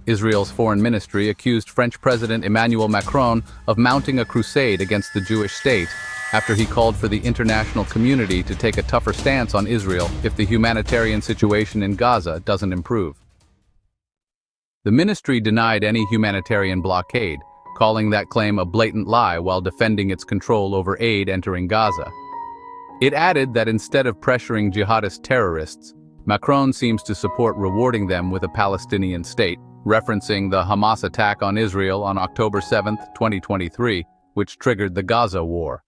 Israel's foreign ministry accused French President Emmanuel Macron of mounting a crusade against the Jewish state after he called for the international community to take a tougher stance on Israel if the humanitarian situation in Gaza doesn't improve. The ministry denied any humanitarian blockade, calling that claim a blatant lie while defending its control over aid entering Gaza. It added that instead of pressuring jihadist terrorists, Macron seems to support rewarding them with a Palestinian state, referencing the Hamas attack on Israel on October 7, 2023, which triggered the Gaza war.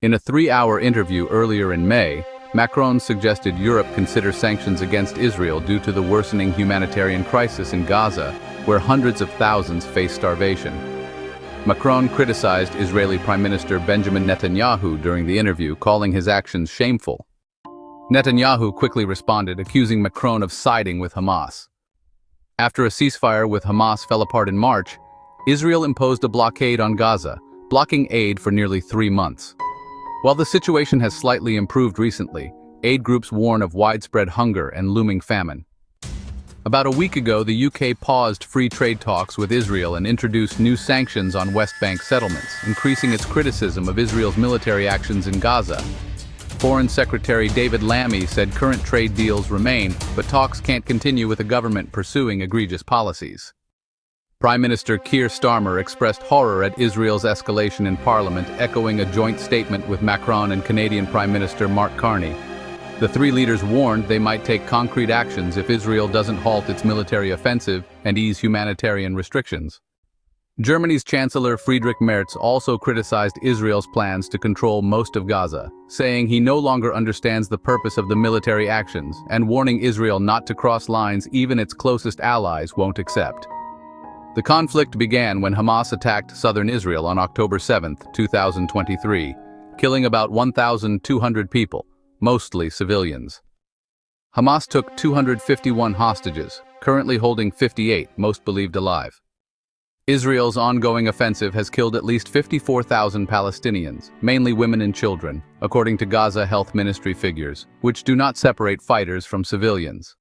In a 3-hour interview earlier in May, Macron suggested Europe consider sanctions against Israel due to the worsening humanitarian crisis in Gaza, where hundreds of thousands face starvation. Macron criticized Israeli Prime Minister Benjamin Netanyahu during the interview, calling his actions shameful. Netanyahu quickly responded, accusing Macron of siding with Hamas. After a ceasefire with Hamas fell apart in March, Israel imposed a blockade on Gaza, blocking aid for nearly 3 months. While the situation has slightly improved recently, aid groups warn of widespread hunger and looming famine. About a week ago, the UK paused free trade talks with Israel and introduced new sanctions on West Bank settlements, increasing its criticism of Israel's military actions in Gaza. Foreign Secretary David Lammy said current trade deals remain, but talks can't continue with a government pursuing egregious policies. Prime Minister Keir Starmer expressed horror at Israel's escalation in Parliament, echoing a joint statement with Macron and Canadian Prime Minister Mark Carney. The three leaders warned they might take concrete actions if Israel doesn't halt its military offensive and ease humanitarian restrictions. Germany's Chancellor Friedrich Merz also criticized Israel's plans to control most of Gaza, saying he no longer understands the purpose of the military actions and warning Israel not to cross lines even its closest allies won't accept. The conflict began when Hamas attacked southern Israel on October 7, 2023, killing about 1,200 people, mostly civilians. Hamas took 251 hostages, currently holding 58, most believed alive. Israel's ongoing offensive has killed at least 54,000 Palestinians, mainly women and children, according to Gaza Health Ministry figures, which do not separate fighters from civilians.